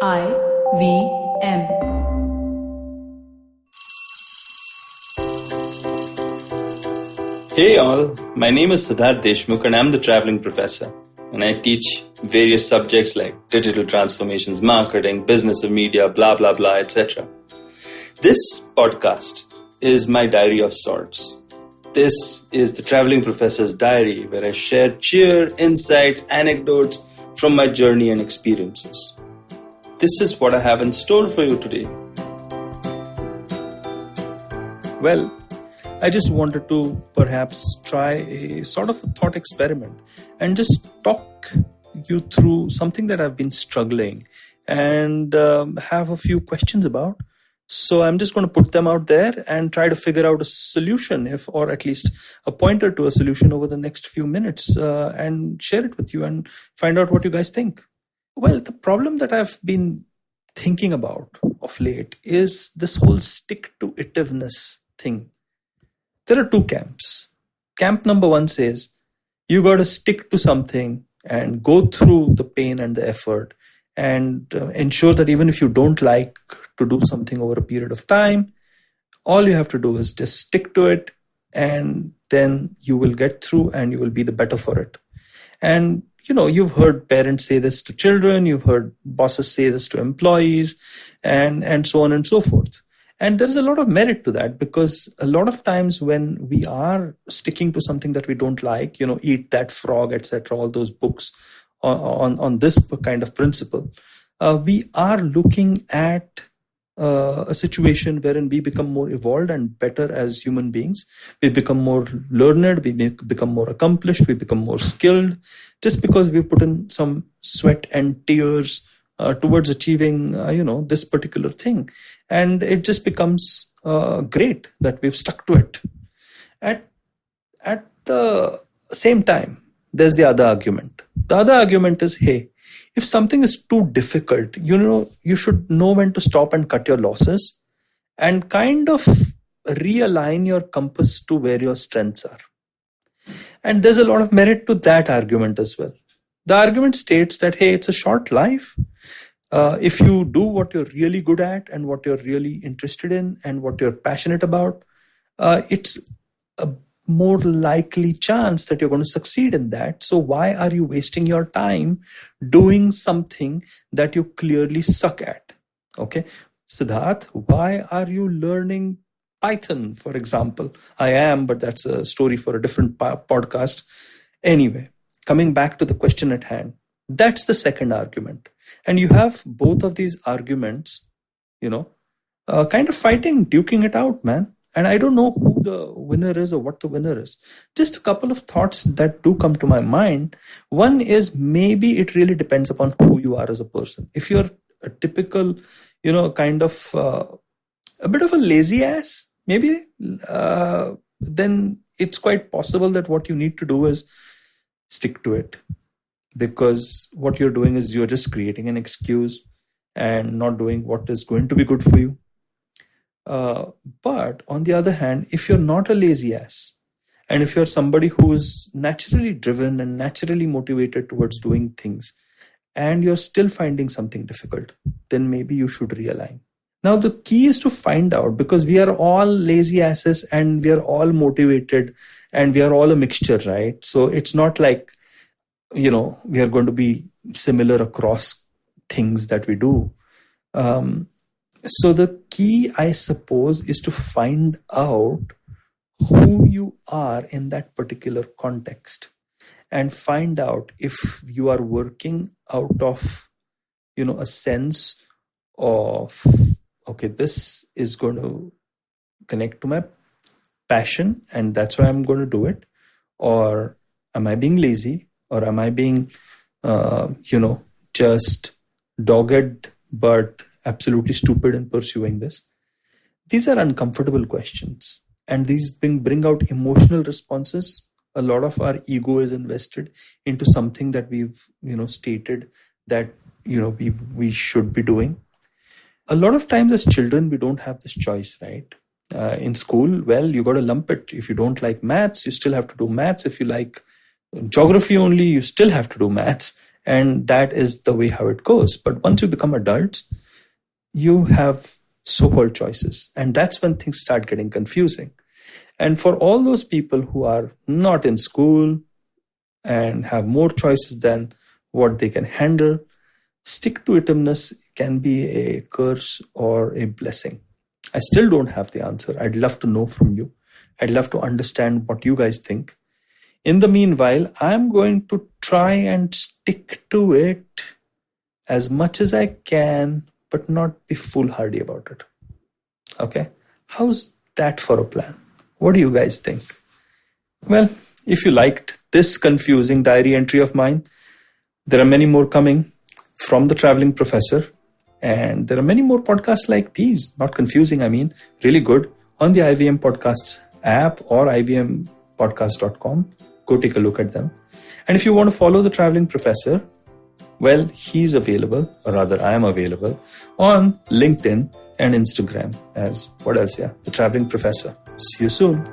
IVM. Hey all, my name is Siddharth Deshmukh and I'm the traveling professor. And I teach various subjects like digital transformations, marketing, business of media, blah, blah, blah, etc. This podcast is my diary of sorts. This is the traveling professor's diary where I share cheer, insights, anecdotes from my journey and experiences. This is what I have in store for you today. Well, I just wanted to perhaps try a sort of a thought experiment and just talk you through something that I've been struggling and have a few questions about. So I'm just going to put them out there and try to figure out a solution, or at least a pointer to a solution over the next few minutes and share it with you and find out what you guys think. Well, the problem that I've been thinking about of late is this whole stick-to-itiveness thing. There are two camps. Camp number one says, you got to stick to something and go through the pain and the effort and ensure that even if you don't like to do something over a period of time, all you have to do is just stick to it, and then you will get through and you will be the better for it. And you've heard parents say this to children, you've heard bosses say this to employees, and so on and so forth. And there's a lot of merit to that, because a lot of times when we are sticking to something that we don't like, Eat That Frog, etc., all those books on this kind of principle, we are looking at a situation wherein we become more evolved and better as human beings. We become more learned, we become more accomplished, we become more skilled, just because we put in some sweat and tears towards achieving, this particular thing. And it just becomes great that we've stuck to it. At the same time, there's the other argument. The other argument is, hey, if something is too difficult, you should know when to stop and cut your losses and kind of realign your compass to where your strengths are. And there's a lot of merit to that argument as well. The argument states that, hey, it's a short life. If you do what you're really good at and what you're really interested in and what you're passionate about, it's a more likely chance that you're going to succeed in that. So why are you wasting your time doing something that you clearly suck at? Okay, Siddharth, why are you learning Python, for example? I am, but that's a story for a different podcast. Anyway, coming back to the question at hand, that's the second argument. And you have both of these arguments, kind of fighting, duking it out, man. And I don't know who the winner is or what the winner is. Just a couple of thoughts that do come to my mind. One is, maybe it really depends upon who you are as a person. If you're a typical, kind of a bit of a lazy ass, maybe, then it's quite possible that what you need to do is stick to it. Because what you're doing is you're just creating an excuse and not doing what is going to be good for you. But on the other hand, if you're not a lazy ass, and if you're somebody who is naturally driven and naturally motivated towards doing things, and you're still finding something difficult, then maybe you should realign. Now, the key is to find out, because we are all lazy asses and we are all motivated and we are all a mixture, right? So it's not like, we are going to be similar across things that we do. So the key, I suppose, is to find out who you are in that particular context and find out if you are working out of, a sense of, okay, this is going to connect to my passion and that's why I'm going to do it. Or am I being lazy? Or am I being, just dogged but absolutely stupid in pursuing this? These are uncomfortable questions, and these bring out emotional responses. A lot of our ego is invested into something that we've, stated that, we should be doing. A lot of times as children, we don't have this choice, right? In school, well, you got to lump it. If you don't like maths, you still have to do maths. If you like geography only, you still have to do maths. And that is the way how it goes. But once you become adults, you have so-called choices. And that's when things start getting confusing. And for all those people who are not in school and have more choices than what they can handle, stick-to-itiveness can be a curse or a blessing. I still don't have the answer. I'd love to know from you. I'd love to understand what you guys think. In the meanwhile, I'm going to try and stick to it as much as I can, but not be foolhardy about it. Okay? How's that for a plan? What do you guys think? Well, if you liked this confusing diary entry of mine, there are many more coming from the Traveling Professor. And there are many more podcasts like these. Not confusing, I mean, really good, on the IVM Podcasts app or ivmpodcast.com. Go take a look at them. And if you want to follow the Traveling Professor, well, he's available, or rather I am available, on LinkedIn and Instagram as, what else, yeah, the Traveling Professor. See you soon.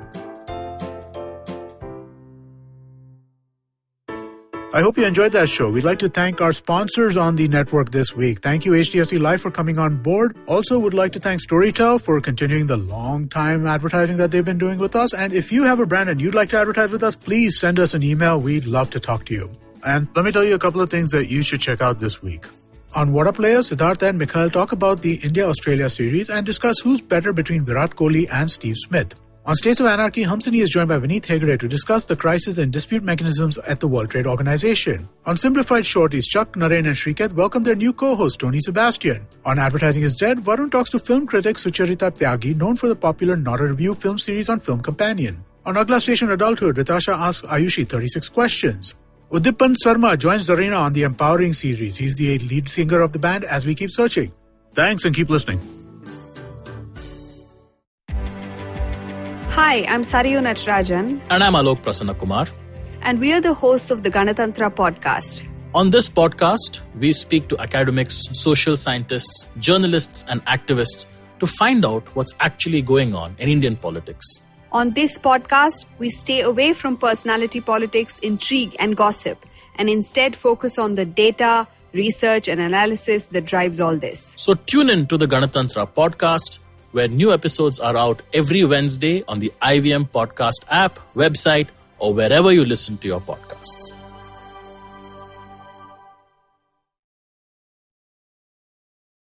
I hope you enjoyed that show. We'd like to thank our sponsors on the network this week. Thank you, HDFC Life, for coming on board. Also, would like to thank Storytel for continuing the long time advertising that they've been doing with us. And if you have a brand and you'd like to advertise with us, please send us an email. We'd love to talk to you. And let me tell you a couple of things that you should check out this week. On What Up Players, Siddharth and Mikhail talk about the India-Australia series and discuss who's better between Virat Kohli and Steve Smith. On States of Anarchy, Hamsani is joined by Vineet Hegde to discuss the crisis and dispute mechanisms at the World Trade Organization. On Simplified Shorties, Chuck, Naren and Shriketh welcome their new co-host, Tony Sebastian. On Advertising is Dead, Varun talks to film critic Sucharita Tyagi, known for the popular Not a Review film series on Film Companion. On Agla Station Adulthood, Ritasha asks Ayushi 36 questions. Udipan Sarma joins Zarina on the Empowering series. He's the lead singer of the band as we keep searching. Thanks and keep listening. Hi, I'm Sarayu Natarajan. And I'm Alok Prasanna Kumar. And we are the hosts of the Ganatantra podcast. On this podcast, we speak to academics, social scientists, journalists, and activists to find out what's actually going on in Indian politics. On this podcast, we stay away from personality politics, intrigue, and gossip, and instead focus on the data, research, and analysis that drives all this. So tune in to the Ganatantra podcast, where new episodes are out every Wednesday on the IVM Podcast app, website, or wherever you listen to your podcasts.